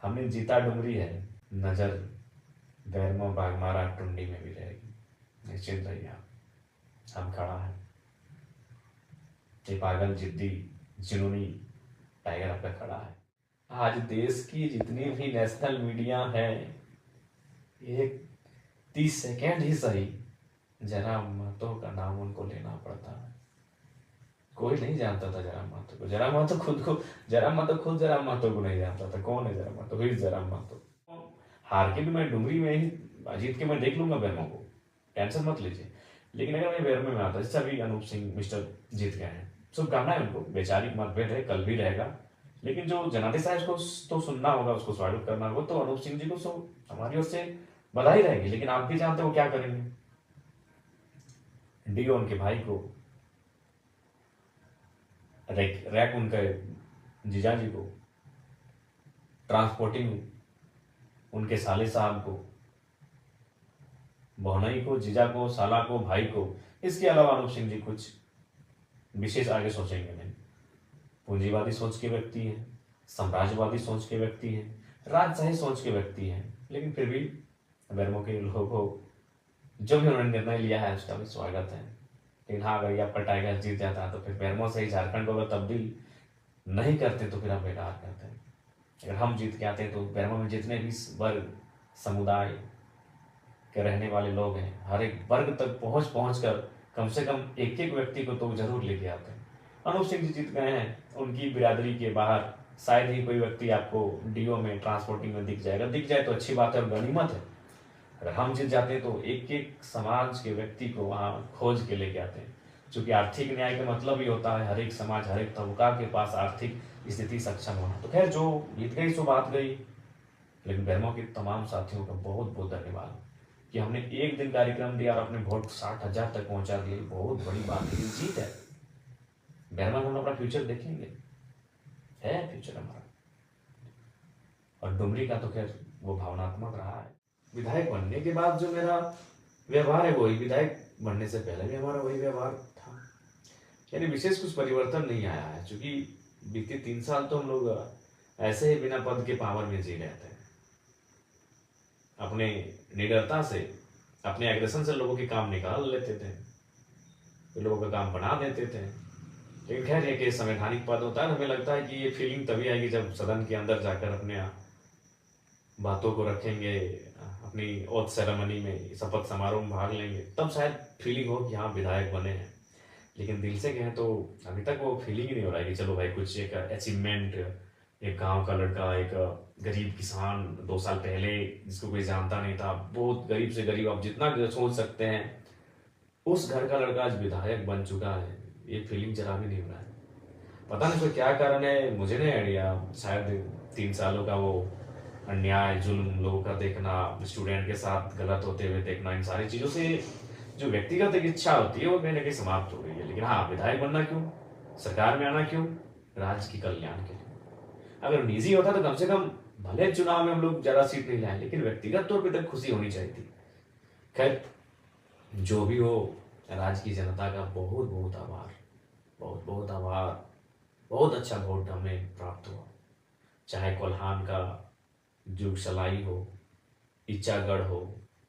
हमने जीता डुमरी है, नजर बैरमो बागमारा टुंडी में भी रहेगी। निश्चित रहिए आप, हम खड़ा है। ये पागल जिद्दी जुनूनी टाइगर आप पे खड़ा है। आज देश की जितनी भी नेशनल मीडिया है, एक 30 सेकेंड ही सही जरा महतो का नाम उनको लेना पड़ता है। कोई नहीं जानता था जरा महतो को। जरा महतो खुद को, जरा महतो खुद जरा महतो को नहीं जानता था। कौन है जरा महतो? हुई जरा महतो। हार के भी मैं डुमरी में ही, जीत के मैं देख लूंगा बैरमो को, टेंशन मत लीजिए। लेकिन अगर मैं बैरमो में आता, जैसे अभी अनूप सिंह मिस्टर जीत गए हैं, शुभकामनाएं उनको। वैचारिक मतभेद है, कल भी रहेगा, लेकिन जो जनादेश है उसको तो सुनना होगा, उसको स्वागत करना होगा। तो अनूप सिंह जी को हमारी ओर से बधाई रहेगी। लेकिन आप भी जानते हो क्या करेंगे। डीओ उनके भाई को, रैक उनके जीजा जी को, ट्रांसपोर्टिंग उनके साले साहब को, बहनई को, जीजा को, साला को, भाई को। इसके अलावा अनूप सिंह जी कुछ विशेष आगे सोचेंगे नहीं। पूंजीवादी सोच के व्यक्ति हैं, साम्राज्यवादी सोच के व्यक्ति हैं, राजशाही सोच के व्यक्ति हैं। लेकिन फिर भी बैरमो के लोगों को जो भी उन्होंने निर्णय लिया है उसका भी स्वागत है। लेकिन हाँ, अगर ये आपका टाइगर जीत जाता है तो फिर बैरमो से ही झारखंड को अगर तब्दील नहीं करते तो फिर हम बेकार करते हैं। अगर हम जीत के आते हैं तो बैरमो में जितने भी वर्ग समुदाय के रहने वाले लोग हैं, हर एक वर्ग तक पहुंच पहुंच कर कम से कम एक एक व्यक्ति को तो जरूर लेके आते हैं। अनूप सिंह जी जीत गए हैं, उनकी बिरादरी के बाहर शायद ही कोई व्यक्ति आपको डीओ में, ट्रांसपोर्टिंग में दिख जाएगा। दिख जाए तो अच्छी बात है और गनीमत है। अगर हम जीत जाते हैं तो एक एक समाज के व्यक्ति को वहाँ खोज के लेके आते हैं। क्योंकि आर्थिक न्याय का मतलब ही होता है हर एक समाज, हर एक तबका के पास आर्थिक स्थिति सक्षम होना। तो खैर, जो जीत गई सो बात गई। लेकिन बैरमो के तमाम साथियों का बहुत बहुत धन्यवाद कि हमने एक दिन कार्यक्रम दिया और अपने वोट 60,000 तक पहुंचा दिए। बहुत बड़ी बात है, जीत है। बैरमो में हम अपना फ्यूचर देखेंगे, है फ्यूचर हमारा। और डुमरी का तो खैर वो भावनात्मक रहा है। विधायक बनने के बाद जो मेरा व्यवहार है वही विधायक बनने से पहले भी हमारा वही व्यवहार था। यानी विशेष कुछ परिवर्तन नहीं आया है। क्योंकि बीते 3 साल तो हम लोग ऐसे ही बिना पद के पावर में जी रहे थे। अपने निडरता से, अपने एग्रेशन से लोगों के काम निकाल लेते थे, तो लोगों का काम बना देते थे। लेकिन खैर, एक संवैधानिक पद होता है, हमें लगता है कि ये फीलिंग तभी आएगी जब सदन के अंदर जाकर अपने बातों को रखेंगे, अपनी ओथ सेरेमनी में, शपथ समारोह में भाग लेंगे, तब शायद फीलिंग हो कि हाँ विधायक बने हैं। लेकिन दिल से कहें तो अभी तक वो फीलिंग ही नहीं हो रहा है कि चलो भाई कुछ एक अचीवमेंट, एक गांव का लड़का, एक गरीब किसान 2 साल पहले जिसको कोई जानता नहीं था, बहुत गरीब से गरीब, आप जितना सोच सकते हैं, उस घर का लड़का आज विधायक बन चुका है। ये फीलिंग जरा भी नहीं हो रहा है। पता नहीं कोई क्या कारण है, मुझे नहीं आइडिया। शायद 3 सालों का वो अन्याय जुल्म लोगों का देखना, स्टूडेंट के साथ गलत होते हुए देखना, इन सारी चीज़ों से जो व्यक्तिगत एक इच्छा होती है वो कहीं ना कहीं समाप्त हो गई है। लेकिन हाँ, विधायक बनना क्यों, सरकार में आना क्यों? राज्य की कल्याण के लिए। अगर निजी होता तो कम से कम, भले चुनाव में हम लोग ज़्यादा सीट नहीं लाए, लेकिन व्यक्तिगत तौर पर तक खुशी होनी चाहिए थी। खैर, जो भी हो, राज्य की जनता का बहुत बहुत आभार, बहुत बहुत आभार। बहुत अच्छा वोट हमें प्राप्त हुआ। चाहे कोल्हान का जुगसलाई हो, इच्चागढ़ हो,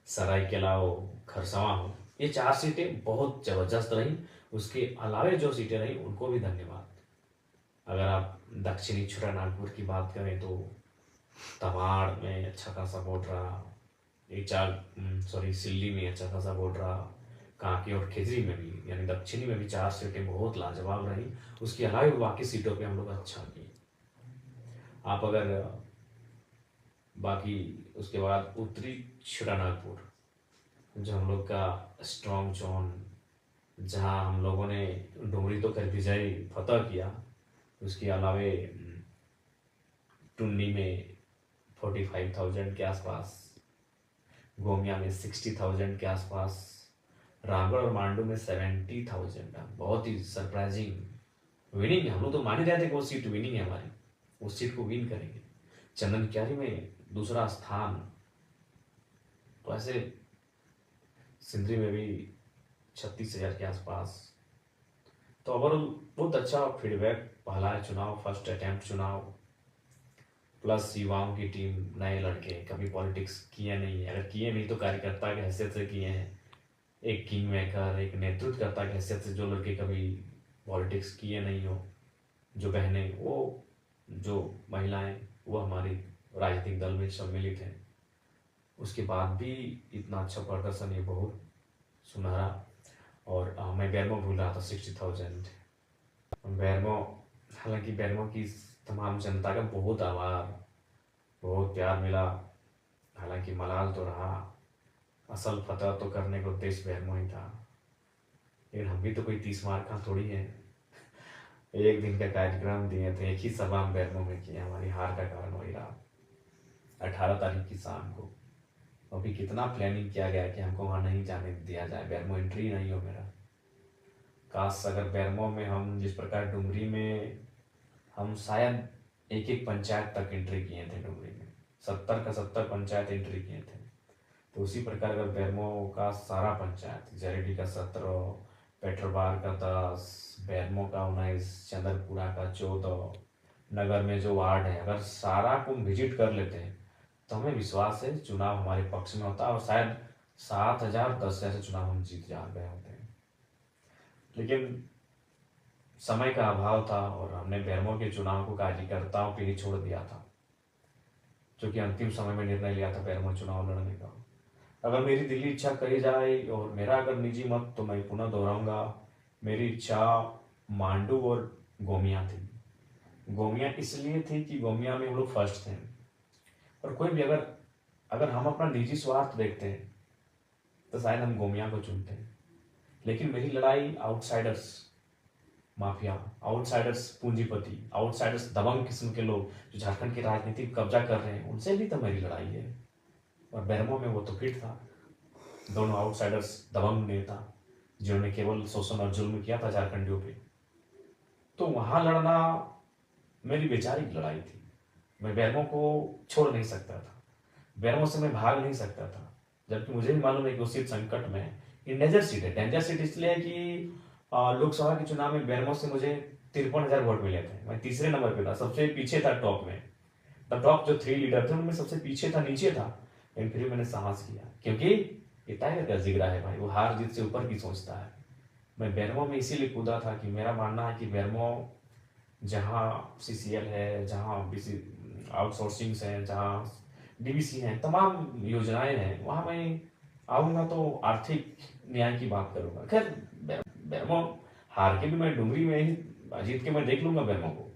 सरायकेला हो, खरसवां हो, ये 4 सीटें बहुत जबरदस्त रही। उसके अलावे जो सीटें रही उनको भी धन्यवाद। अगर आप दक्षिणी छोटा नागपुर की बात करें तो तवाड़ में अच्छा खासा वोट रहा, सिल्ली में अच्छा खासा वोट रहा, कांके और खिजरी में भी, यानी दक्षिणी में भी 4 सीटें बहुत लाजवाब रही। उसके अलावा बाकी सीटों पे हम लोग अच्छा किए। आप अगर बाकी उसके बाद उत्तरी छोटा नागपुर, जो हम लोग का स्ट्रॉन्ग जोन, जहाँ हम लोगों ने डुमरी तो कर विजय फतह किया, उसके अलावे टुन्नी में 45,000 के आसपास, गोमिया में 60,000 के आसपास, रामगढ़ और मांडू में 70,000। बहुत ही सरप्राइजिंग विनिंग है। हम लोग तो मान ही रहे थे कि वो सीट विनिंग है हमारी, उस सीट को विन करेंगे। चंदन क्यारी में दूसरा स्थान। तो ऐसे सिंदरी में भी 36,000 के आसपास। तो ओवरऑल बहुत अच्छा फीडबैक। पहला चुनाव, फर्स्ट अटेम्प्ट चुनाव, प्लस युवाओं की टीम, नए लड़के कभी पॉलिटिक्स किए नहीं है, अगर किए नहीं तो कार्यकर्ता की हैसियत से किए हैं। एक किंग मेकर, एक नेतृत्वकर्ता की हैसियत से जो लड़के कभी पॉलिटिक्स किए नहीं हो, जो बहनें, वो जो महिलाएं, वो हमारी राजनीतिक दल में सम्मिलित हैं। उसके बाद भी इतना अच्छा प्रदर्शन, ये बहुत सुनहरा। और मैं बेरमो भूल रहा था 60,000 बेरमो। हालांकि बेरमो की तमाम जनता का बहुत आभार, बहुत प्यार मिला। हालांकि मलाल तो रहा, असल फतह तो करने का उद्देश्य बेरमो ही था। लेकिन हम भी तो कोई 30 मार का थोड़ी है। एक दिन का कार्यक्रम दिए थे, एक ही सभा हम बेरमो में किए, हमारी हार का कारण वही रहा। 18 तारीख की शाम को अभी कितना प्लानिंग किया गया कि हमको वहाँ नहीं जाने दिया जाए, बेरमो एंट्री नहीं हो मेरा। काश अगर बेरमो में हम जिस प्रकार डुमरी में हम शायद एक एक पंचायत तक एंट्री किए थे, डुमरी में 70 का 70 पंचायत एंट्री किए थे, तो उसी प्रकार अगर बेरमो का सारा पंचायत, जरेडी का 17, पेट्रोबार का 10, बेरमो का 19, चंद्रपुरा का 14, नगर में जो वार्ड है, अगर सारा को विजिट कर लेते हैं तो हमें विश्वास है चुनाव हमारे पक्ष में होता है और शायद 7,000 10,000 से चुनाव हम जीत जा गए होते हैं। लेकिन समय का अभाव था और हमने बेरमो के चुनाव को कार्यकर्ताओं पे ही छोड़ दिया था, जो कि अंतिम समय में निर्णय लिया था बेरमो चुनाव लड़ने का। अगर मेरी दिली इच्छा कही जाए और मेरा अगर निजी मत, तो मैं पुनः दोहराऊंगा, मेरी इच्छा मांडू और गोमिया थी। गोमिया इसलिए थी कि गोमिया में हम लोग फर्स्ट थे, और कोई भी अगर अगर हम अपना निजी स्वार्थ देखते हैं तो शायद हम गोमिया को चुनते हैं। लेकिन मेरी लड़ाई आउटसाइडर्स, माफिया, आउटसाइडर्स पूंजीपति, आउटसाइडर्स दबंग किस्म के लोग जो झारखंड की राजनीति को कब्जा कर रहे हैं, उनसे भी तो मेरी लड़ाई है। और बेरमो में वो तो फिट था, दोनों आउटसाइडर्स दबंग नेता जिन्होंने केवल शोषण और जुल्म किया था झारखंडियों पे, तो वहां लड़ना मेरी वैचारिक लड़ाई थी। मैं बेरमो को छोड़ नहीं सकता था, बेरमो से मैं भाग नहीं सकता था, जबकि मुझे भी मालूम है कि उस सीट संकट में, ये डेंजर सीट है। डेंजर सीट इसलिए है कि लोकसभा के चुनाव में बेरमो से मुझे 53,000 वोट मिले थे, मैं तीसरे नंबर पे था, सबसे पीछे था टॉप में। द टॉप जो 3 लीडर थे उनमें सबसे पीछे था, नीचे था। लेकिन फिर मैंने साहस किया, क्योंकि ये टाइगर का जिगरा है भाई, वो हार जीत से ऊपर की सोचता है। मैं बेरमो में इसीलिए कूदा था कि मेरा मानना है कि बेरमो जहाँ सीसीएल है, जहाँ बीसी आउटसोर्सिंग है, जहाँ डीबीसी है, तमाम योजनाएं हैं, वहाँ मैं आऊँगा तो आर्थिक न्याय की बात करूँगा। खैर बेरमो हार के भी मैं डुमरी में ही जीत के मैं देख लूंगा बेरमो को,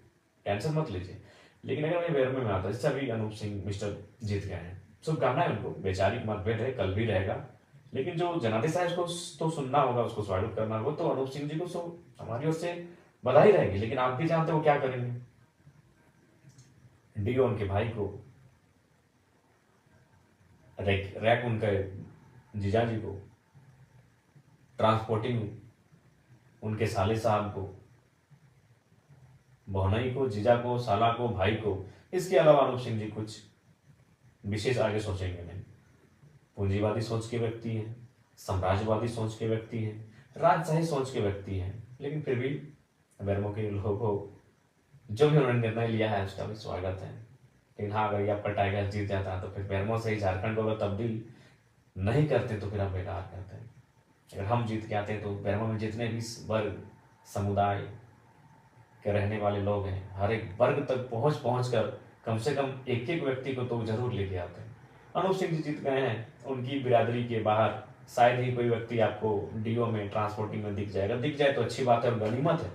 टेंशन मत लीजिए। लेकिन अगर मैं बेरमो में आता, इससे अभी अनूप सिंह मिस्टर जीत गए हैं, शुभकामनाएं उनको। वैचारिक मतभेद है, कल भी रहेगा, लेकिन जो जनादेश है उसको तो सुनना होगा, उसको स्वागत करना होगा। तो अनूप सिंह जी को हमारी ओर से बधाई रहेगी। लेकिन आप भी जानते हो क्या करेंगे, डीओ उनके भाई को, रैक उनके जीजा जी को, ट्रांसपोर्टिंग उनके साले साहब को, बहनई को, जीजा को, साला को, भाई को। इसके अलावा अनूप सिंह जी कुछ विशेष आगे सोचेंगे नहीं। पूंजीवादी सोच के व्यक्ति हैं, साम्राज्यवादी सोच के व्यक्ति हैं, राजशाही सोच के व्यक्ति हैं, लेकिन फिर भी बेरमो के लोगों को जो भी उन्होंने निर्णय लिया है उसका भी स्वागत है। लेकिन हाँ, अगर ये आपका टाइगर जीत जाता तो फिर बेरमो से ही झारखंड को अगर तब्दील नहीं करते तो फिर हम बेकार करते हैं। अगर हम जीत के आते तो बेरमो में जितने भी वर्ग समुदाय के रहने वाले लोग हैं, हर एक वर्ग तक पहुंच कर कम से कम एक एक व्यक्ति को तो जरूर लेके आते हैं। अनूप सिंह जी जीत गए हैं, उनकी बिरादरी के बाहर शायद ही कोई व्यक्ति आपको डीओ में, ट्रांसपोर्टिंग में दिख जाएगा। दिख जाए तो अच्छी बात है और गनीमत है।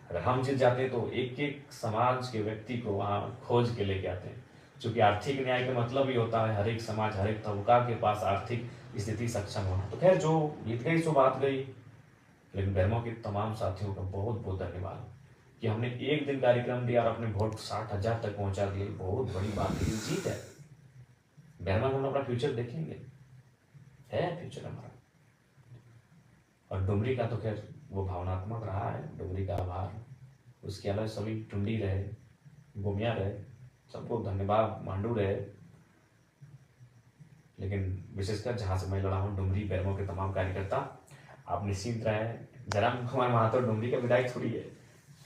अगर हम जीत जाते तो एक एक समाज के व्यक्ति को वहाँ खोज के लेके आते हैं, क्योंकि आर्थिक न्याय का मतलब ही होता है हर एक समाज, हर एक तबका के पास आर्थिक स्थिति सक्षम होना। तो खैर जो जीत गई सो बात गई। लेकिन बेरमो के तमाम साथियों का बहुत बहुत धन्यवाद कि हमने एक दिन कार्यक्रम दिया और अपने वोट 60,000 तक पहुंचा दिए। बहुत बड़ी बात है, जीत है। बेरमो में हम अपना फ्यूचर देखेंगे, है फ्यूचर हमारा। और डुमरी का तो खैर वो भावनात्मक रहा है, डुमरी का आभार। उसके अलावा सभी टुंडी रहे, गोमिया रहे, सबको धन्यवाद, मांडू रहे। लेकिन विशेषकर जहाँ से मैं लड़ा हूँ, डुमरी बेरमो के तमाम कार्यकर्ता, आप निश्चिंत रहे। जयराम कुमार महातो डुमरी का विधायक थोड़ी है।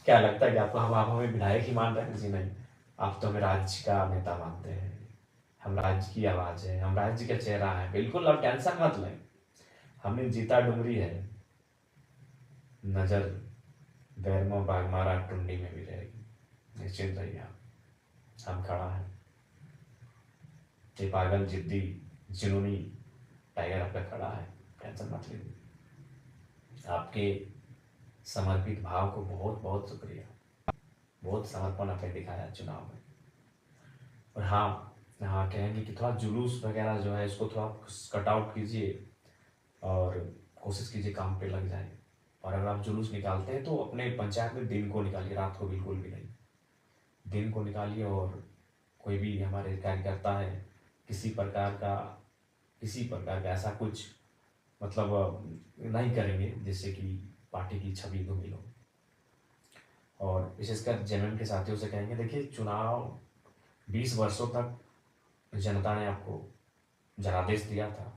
क्या लगता है कि आपको हम आप हमें विधायक ही मान रहे हैं? जी नहीं, आप तो हमें राज्य का नेता मानते हैं, हम राज्य की आवाज है, हम राज्य का चेहरा है। बिल्कुल आप टेंशन मत लें, हमने जीता डुमरी है, नजर बैरमो बागमारा टुंडी में भी रहेगी, निश्चिंत रहिए आप। हम खड़ा है, ये पागल जिद्दी जुनूनी टाइगर आपका खड़ा है, टेंशन मत लीजिए। आपके समर्पित भाव को बहुत बहुत शुक्रिया, बहुत समर्पण आपने दिखाया चुनाव में। और हाँ, हाँ कहेंगे कि थोड़ा जुलूस वगैरह जो है इसको थोड़ा कट आउट कीजिए और कोशिश कीजिए काम पे लग जाए। और अगर आप जुलूस निकालते हैं तो अपने पंचायत में दिन को निकालिए, रात को बिल्कुल भी नहीं, दिन को निकालिए। और कोई भी हमारे कार्यकर्ता है किसी प्रकार का ऐसा कुछ मतलब नहीं करेंगे जिससे कि पार्टी की छवि धूमिल हो। और विशेषकर जेएमएम के साथियों से कहेंगे, देखिए चुनाव 20 वर्षों तक जनता ने आपको जनादेश दिया था,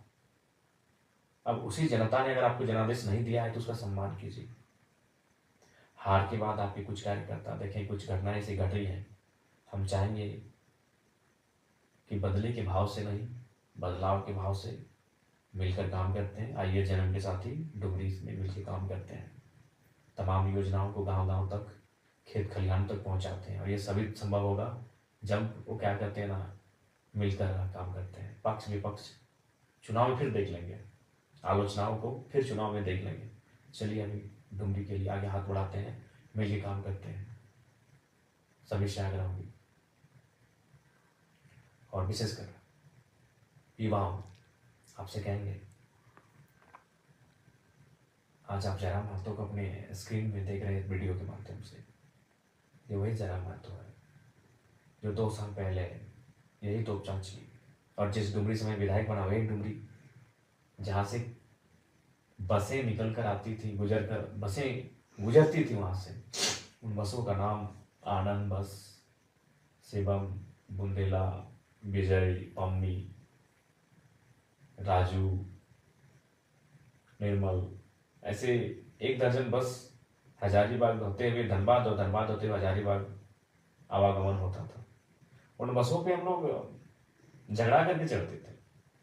अब उसी जनता ने अगर आपको जनादेश नहीं दिया है तो उसका सम्मान कीजिए। हार के बाद आपके कुछ कार्यकर्ता देखें कुछ घटनाएं ऐसी घट रही हैं, हम चाहेंगे कि बदले के भाव से नहीं, बदलाव के भाव से मिलकर काम करते हैं। आइए जन्म के साथ ही डुमरी में मिलकर काम करते हैं, तमाम योजनाओं को गांव गांव तक, खेत खलिहान तक पहुंचाते हैं। और ये सभी संभव होगा जब वो क्या करते हैं ना, मिलकर काम करते हैं। पक्ष विपक्ष चुनाव में फिर देख लेंगे, आलोचनाओं को फिर चुनाव में देख लेंगे। चलिए अभी डुमरी के लिए आगे हाथ बढ़ाते हैं, मिलकर काम करते हैं, सभी से आग्रह होगी। और विशेषकर युवाओं आपसे कहेंगे, आज आप जयराम महतो को अपने स्क्रीन में देख रहे हैं वीडियो के माध्यम से, ये वही जयराम महतो है जो 2 साल पहले यही तोपचांची और जिस डुमरी से मैं विधायक बना, वही डुमरी जहाँ से बसें निकल कर आती थी, बसें गुजरती थी वहाँ से, उन बसों का नाम आनंद बस, शिवम, बुंदेला, विजय, पम्मी, राजू, निर्मल, ऐसे 1 दर्जन बस हजारीबाग होते हुए धनबाद और धनबाद होते हुए हजारीबाग आवागमन होता था। उन बसों पे हम लोग झगड़ा करके चढ़ते थे,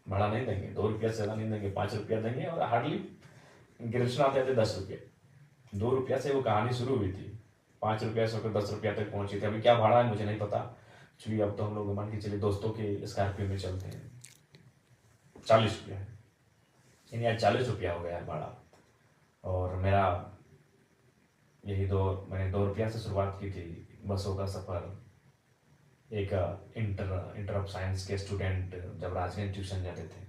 भाड़ा नहीं देंगे, 2 रुपया से ज़्यादा नहीं देंगे, 5 रुपया देंगे। और हार्डली गिरफ्तार आते थे 10 रुपये, 2 रुपया से वो कहानी शुरू हुई थी, 5 रुपया से 10 रुपया तक पहुंची थी। अभी क्या भाड़ा है मुझे नहीं पता, चलिए अब तो हम लोग मान के चलिए दोस्तों के स्कॉर्पियो में चलते हैं, 40 रुपया है, यानी आज 40 रुपया हो गया है भाड़ा। और मेरा मैंने 2 रुपया से शुरुआत की थी बसों का सफ़र। एक इंटर ऑफ साइंस के स्टूडेंट जब राजगंज ट्यूशन जाते थे,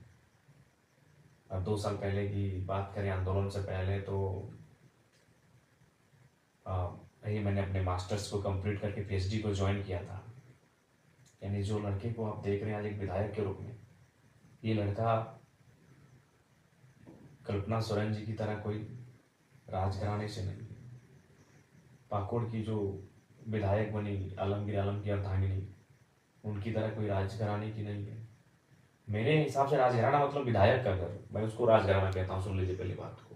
अब 2 साल पहले की बात करें, आंदोलन से पहले, तो यही मैंने अपने मास्टर्स को कंप्लीट करके पीएचडी को ज्वाइन किया था। यानी जो लड़के को आप देख रहे हैं आज एक विधायक के रूप में, ये लड़का कल्पना सोरेन जी की तरह कोई राजघराने से नहीं, पाकुड़ की जो विधायक बनी आलमगीर आलम की अर्धांगिनी, उनकी तरह कोई राजघराने की नहीं है। मेरे हिसाब से राजघराना मतलब विधायक का घर, मैं उसको राजघराना कहता हूँ। सुन लीजिए पहली बात को,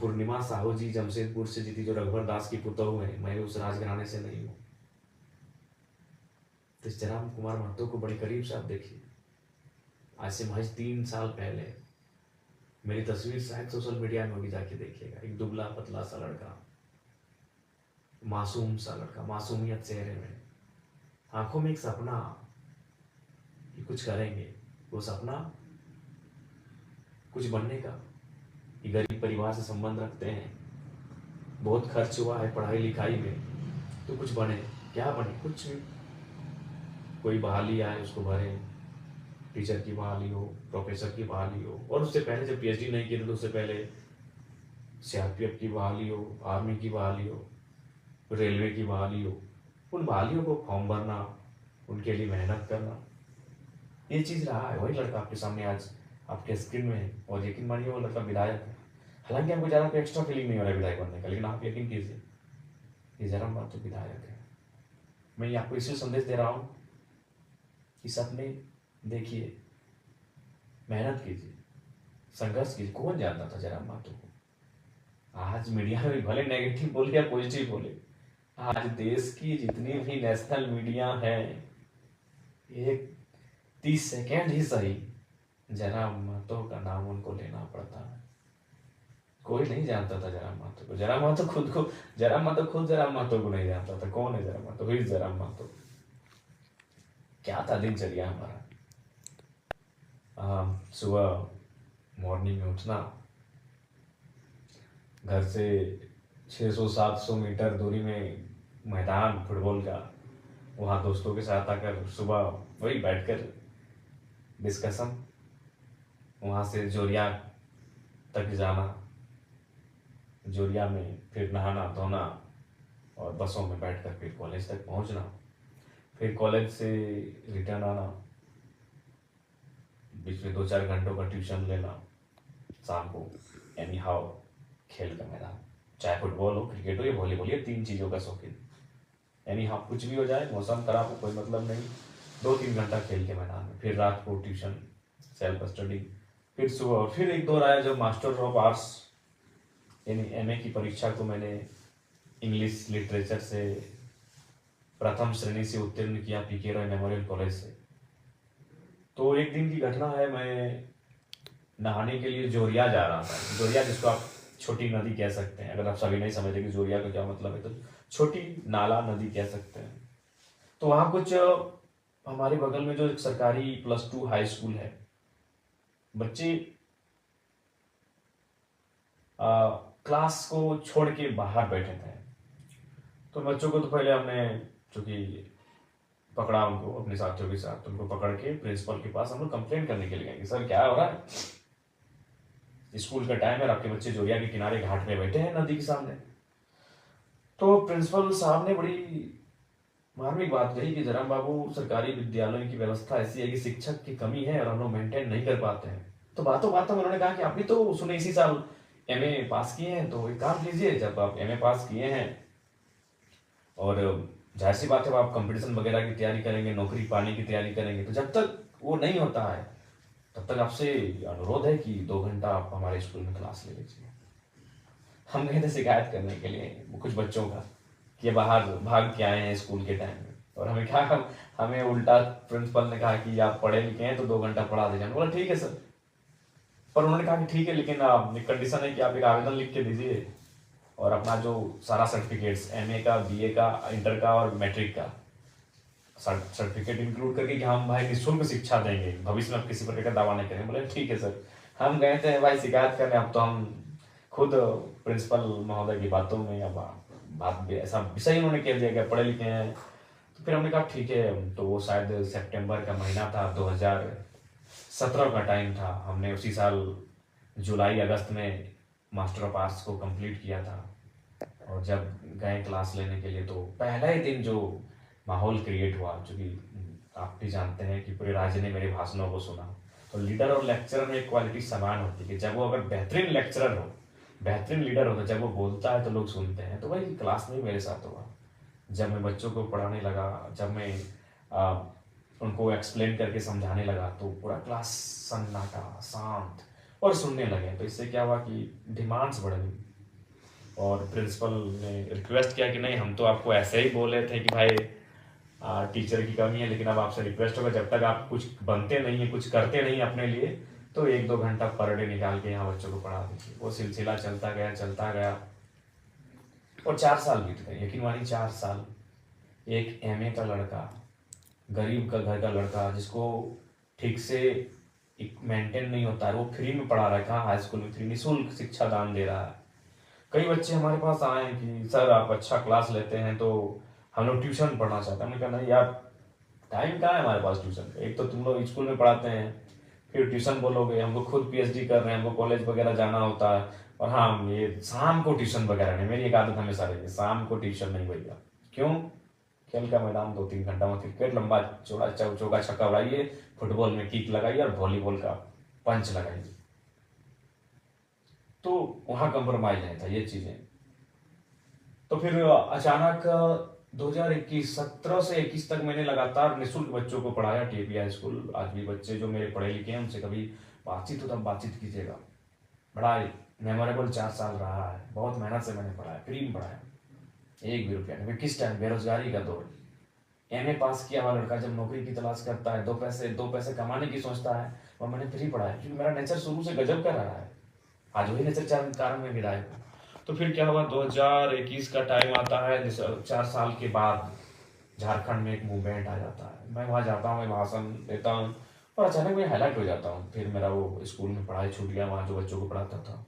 पूर्णिमा साहू जी जमशेदपुर से जीती जो रघुवर दास की पुतोहू है, मैं उस राजघराने से नहीं हूँ। तो जयराम कुमार महतो को बड़ी करीब से आप देखिए, आज से महज 3 साल पहले मेरी तस्वीर शायद सोशल मीडिया में होगी, जाके देखिएगा। एक दुबला पतला सा लड़का, मासूम सा लड़का, मासूमियत चेहरे में, आंखों में एक सपना कि कुछ करेंगे, वो सपना कुछ बनने का। कि गरीब परिवार से संबंध रखते हैं, बहुत खर्च हुआ है पढ़ाई लिखाई में, तो कुछ बने, क्या बने, कुछ भी, कोई बहाली आए उसको भरें, टीचर की बहाली हो, प्रोफेसर की बहाली हो। और उससे पहले जब पीएचडी नहीं किए थे तो उससे पहले सीआरपीएफ की बहाली हो, आर्मी की बहाली हो, रेलवे की बहाली हो, उन बहालियों को फॉर्म भरना, उनके लिए मेहनत करना, ये चीज़ रहा है। वही लड़का आपके सामने आज आपके स्क्रीन में है, और यकीन मानिए वो लड़का विधायक है। हालांकि हमको ज़्यादा कोई एक्स्ट्रा फीलिंग नहीं हो रहा है विधायक बनने का, लेकिन आप यकीन कीजिए ये जयराम महतो विधायक है। मैं ये आपको इसलिए संदेश दे रहा हूँ कि सपने देखिए, मेहनत कीजिए, संघर्ष कीजिए। कौन जानता था जयराम महतो को? आज मीडिया में भले नेगेटिव बोले या पॉजिटिव बोले, आज देश की जितनी भी नेशनल मीडिया है, एक 30 सेकेंड ही सही जयराम महतो का नाम उनको लेना पड़ता है। कोई नहीं जानता था जयराम महतो को। जयराम महतो खुद को, जयराम महतो खुद जयराम महतो को नहीं जानता था। कौन है जयराम महतो? हुई जयराम महतो? क्या था दिनचर्या हमारा? सुबह मॉर्निंग में उठना, घर से 600-700 मीटर दूरी में मैदान फुटबॉल का, वहाँ दोस्तों के साथ आकर सुबह वही बैठकर डिस्कशन, वहाँ से जोरिया तक जाना, जोरिया में फिर नहाना धोना और बसों में बैठकर फिर कॉलेज तक पहुँचना, फिर कॉलेज से रिटर्न आना, बीच में 2-4 घंटों का ट्यूशन लेना, शाम को एनी हाउ खेल का मैदान, चाहे फुटबॉल हो, क्रिकेट हो या वॉलीबॉल, ये 3 चीज़ों का शौकीन। एनी हाउ कुछ भी हो जाए, मौसम खराब हो, कोई मतलब नहीं, 2-3 घंटा खेल के मैदान में, फिर रात को ट्यूशन, सेल्फ स्टडी, फिर सुबह फिर एक दौर आया जब मास्टर ऑफ आर्ट्स यानी एमए की परीक्षा को मैंने इंग्लिश लिटरेचर से प्रथम श्रेणी से उत्तीर्ण किया पीके रॉय मेमोरियल कॉलेज से। तो एक दिन की घटना है, मैं नहाने के लिए जोरिया जा रहा था। जोरिया जिसको आप छोटी नदी कह सकते हैं, अगर आप सभी नहीं समझते कि जोरिया का क्या मतलब है, तो छोटी नाला नदी कह सकते हैं। तो वहाँ कुछ हमारे बगल में जो एक सरकारी +2 हाई स्कूल है, बच्चे क्लास को छोड़ के बाहर बैठे थे। तो बच्चों को तो पहले हमने चूंकि पकड़ा उनको अपने साथियों के साथ, उनको पकड़ के प्रिंसिपल के पास हम लोग कंप्लेंट करने के लिए गए कि सर क्या हो रहा है, स्कूल का टाइम है, आपके बच्चे जोरिया के किनारे घाट में बैठे हैं नदी के सामने। तो प्रिंसिपल साहब ने बड़ी मार्मिक बात कही कि जयराम बाबू, सरकारी विद्यालयों की व्यवस्था ऐसी है कि शिक्षक की कमी है और हम लोग मेंटेन नहीं कर पाते हैं। तो बातों बातों में उन्होंने कहा कि आप भी तो सुने इसी साल एमए पास किए हैं, तो एक काम कीजिए, जब आप एमए पास किए हैं और जाहिर सी बात है आप कंपटीशन वगैरह की तैयारी करेंगे, नौकरी पाने की तैयारी करेंगे, तो जब तक वो नहीं होता है तब तक आपसे अनुरोध है कि 2 घंटा आप हमारे स्कूल में क्लास ले लीजिए। हम गए थे शिकायत करने के लिए कुछ बच्चों का कि बाहर भाग के आए हैं स्कूल के टाइम में, और हमें क्या, हमें उल्टा प्रिंसिपल ने कहा कि आप पढ़े लिखे हैं तो 2 घंटा पढ़ा दीजिए। बोला ठीक है सर, पर उन्होंने कहा कि ठीक है, लेकिन कंडीशन है कि आप एक आवेदन लिख के दीजिए और अपना जो सारा सर्टिफिकेट्स एमए का, बीए का, इंटर का और मैट्रिक का सर्टिफिकेट इंक्लूड करके कि हम भाई निःशुल्क शिक्षा देंगे, भविष्य में आप किसी प्रकार का दावा नहीं करेंगे। बोले ठीक है सर। हम गए थे भाई शिकायत करने, अब तो हम खुद प्रिंसिपल महोदय की बातों में या बात भी ऐसा विषय उन्होंने कह दिया कि पढ़े लिखे हैं। तो फिर हमने कहा ठीक है, तो वो शायद सितंबर का महीना था, 2017 का टाइम था। हमने उसी साल जुलाई अगस्त में मास्टर ऑफ आर्ट्स को कंप्लीट किया था। और जब गए क्लास लेने के लिए तो पहला ही दिन जो माहौल क्रिएट हुआ, चूँकि आप भी जानते हैं कि पूरे राज्य ने मेरे भाषणों को सुना, तो लीडर और लेक्चरर में एक क्वालिटी समान होती है कि जब वो अगर बेहतरीन लेक्चरर हो, बेहतरीन लीडर हो, तो जब वो बोलता है तो लोग सुनते हैं। तो वही क्लास में मेरे साथ हुआ। जब मैं बच्चों को पढ़ाने लगा, जब मैं उनको एक्सप्लेन करके समझाने लगा, तो पूरा क्लास सन्नाटा, शांत और सुनने लगे। तो इससे क्या हुआ कि डिमांड्स बढ़ गई और प्रिंसिपल ने रिक्वेस्ट किया कि नहीं, हम तो आपको ऐसे ही बोले थे कि भाई टीचर की कमी है, लेकिन अब आपसे रिक्वेस्ट होगा जब तक आप कुछ बनते नहीं है, कुछ करते नहीं अपने लिए, तो 1-2 घंटा पर डे निकाल के यहाँ बच्चों को पढ़ा दीजिए। वो सिलसिला चलता गया चलता गया और 4 साल बीत गए। यकीन मानिए 4 साल। एक एमए का लड़का, गरीब का घर का लड़का, जिसको ठीक से मेंटेन नहीं होता है, वो फ्री में पढ़ा रहा है। कहाँ हाई स्कूल में फ्री, निःशुल्क शिक्षा दान दे रहा है। कई बच्चे हमारे पास आए हैं कि सर आप अच्छा क्लास लेते हैं तो हम लोग ट्यूशन पढ़ना चाहते हैं। हमने कहा नहीं यार, टाइम कहाँ है हमारे पास ट्यूशन का। एक तो तुम लोग स्कूल में पढ़ाते हैं, फिर ट्यूशन बोलोगे, हमको खुद पीएचडी कर रहे हैं, हमको कॉलेज वगैरह जाना होता है, और हाँ ये शाम को ट्यूशन वगैरह नहीं। मेरी एक आदत हमेशा रही है, शाम को ट्यूशन नहीं भैया। क्यों? खेल का मैदान 2-3 घंटा में क्रिकेट लंबा चौड़ा चौका छक्का उड़ाइए, फुटबॉल में किक लगाइए और वॉलीबॉल का पंच लगाइए। तो वहाँ कंप्रोमाइज नहीं था ये चीज़ें। तो फिर अचानक 2021 17 से 21 तक मैंने लगातार निःशुल्क बच्चों को पढ़ाया टीपी हाई स्कूल। आज भी बच्चे जो मेरे पढ़े लिखे हैं उनसे कभी बातचीत हो तब बातचीत कीजिएगा। बड़ा मेमोरेबल 4 साल रहा है, बहुत मेहनत से मैंने पढ़ाया, फ्री में पढ़ाया। एक भी रुपया नहीं। किस टाइम? बेरोजगारी का दौर। एमए पास किया हुआ लड़का जब नौकरी की तलाश करता है, दो पैसे कमाने की सोचता है, और मैंने फ्री पढ़ा है क्योंकि मेरा नेचर शुरू से गजब का रहा है। आज वही नेचर कारण में विधायक हूँ। तो फिर क्या हुआ, 2021 का टाइम आता है, 4 साल के बाद झारखंड में एक मूवमेंट आ जाता है। मैं वहाँ जाता हूँ, मैं भाषण देता हूँ, और अचानक मैं हाईलाइट हो जाता हूँ। फिर मेरा वो स्कूल में पढ़ाई छूट गया, वहाँ जो बच्चों को पढ़ाता था।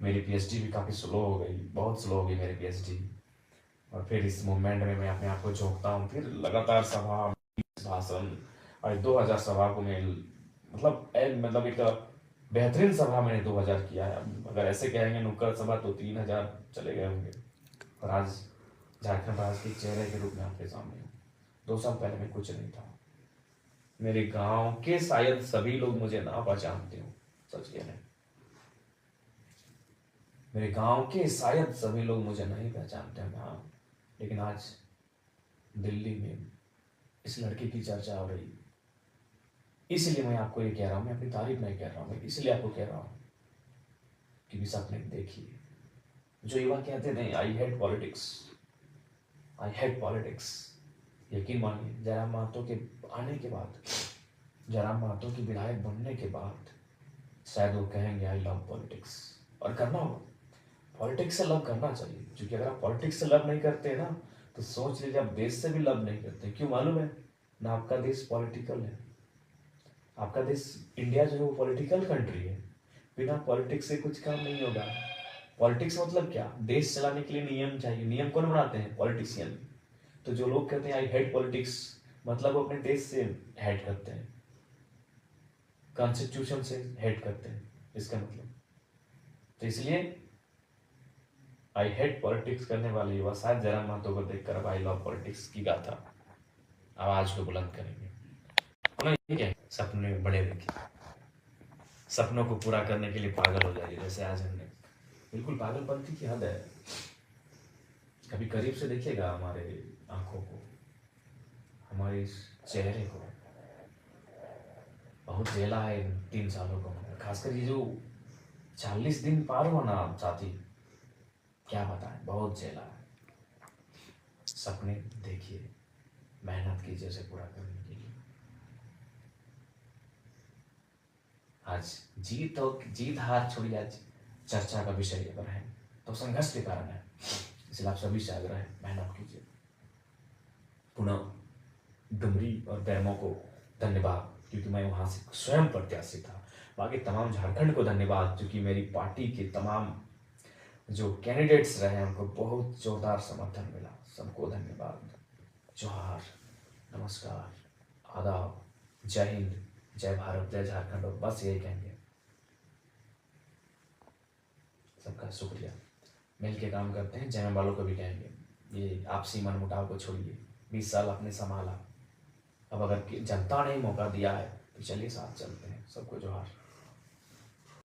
मेरी पीएचडी भी काफ़ी स्लो हो गई, बहुत स्लो हो गई मेरी पीएचडी। और फिर इस मूवमेंट में मैं अपने आप को झोंकता हूँ, फिर लगातार सभा, भाषण, और 2000 सभा को मैं मतलब एक बेहतरीन सभा मैंने 2000 किया है। अगर ऐसे कहेंगे नुक्कड़ सभा तो 3000 चले गए होंगे। और आज झारखंड राज्य के चेहरे के रूप में आपके सामने हूँ। 2 साल पहले मैं कुछ नहीं था। मेरे गांव के शायद सभी लोग मुझे ना पहचानते हो, सच कह रहे। मेरे गांव के शायद सभी लोग मुझे नहीं पहचानते हैं, हाँ। लेकिन आज दिल्ली में इस लड़के की चर्चा हो रही, इसलिए मैं आपको ये कह रहा हूँ। मैं अपनी तारीफ नहीं कर रहा हूँ, मैं इसलिए आपको कह रहा हूँ कि भी सपने देखिए। जो युवा कहते थे I hate politics, I hate politics, यकीन मानिए जयराम महतो के आने के बाद, जयराम महतो की विधायक बनने के बाद शायद वो कहेंगे आई लव पॉलिटिक्स। और करना होगा, पॉलिटिक्स से लव करना चाहिए, क्योंकि अगर आप पॉलिटिक्स से लव नहीं करते ना, तो सोच लीजिए आप देश से भी लव नहीं करते। क्यों मालूम है ना? आपका देश पॉलिटिकल है। आपका देश इंडिया जो है वो पॉलिटिकल कंट्री है। बिना पॉलिटिक्स से कुछ काम नहीं होगा। पॉलिटिक्स मतलब क्या? देश चलाने के लिए नियम चाहिए। नियम कौन बनाते हैं? पॉलिटिशियन। तो जो लोग कहते हैं आई हेट पॉलिटिक्स, मतलब वो अपने देश से हेट करते हैं, कॉन्स्टिट्यूशन से हेट करते हैं, इसका मतलब। तो इसलिए आई हेट पॉलिटिक्स करने वाले युवा शायद जयराम महतो को देखकर अब आई लव पॉलिटिक्स की गाथा आवाज को बुलंद करेंगे। ठीक है, सपने बड़े देखिए, सपनों को पूरा करने के लिए पागल हो जाइए। जैसे आज हमने, बिल्कुल पागलपंथी की हद है। कभी करीब से देखिएगा हमारे आंखों को, हमारे इस चेहरे को। बहुत झेला है इन 3 सालों को, खासकर ये जो 40 दिन पार हुआ ना साथी, क्या बताएं, बहुत झेला है। सपने देखिए, मेहनत कीजिए उसे पूरा करने के लिए। आज जीत हार छोड़िए, आज चर्चा का विषय अगर है तो संघर्ष के कारण है। इसलिए आप सभी से आग्रह है, मेहनत कीजिए। पुनः डुमरी और बैरमो को धन्यवाद, क्योंकि मैं वहाँ से स्वयं प्रत्याशी था। बाकी तमाम झारखंड को धन्यवाद, क्योंकि मेरी पार्टी के तमाम जो कैंडिडेट्स रहे उनको बहुत जोरदार समर्थन मिला। सबको धन्यवाद। जोहार, नमस्कार, आदाब, जय हिंद, जय भारत, जय झारखंड। और बस यही कहेंगे, सबका शुक्रिया। मिल के काम करते हैं। जय वालों को भी कहेंगे, ये आपसी मनमुटाव को छोड़िए। 20 साल आपने संभाला, अब अगर जनता ने मौका दिया है तो चलिए साथ चलते हैं। सबको जोहार।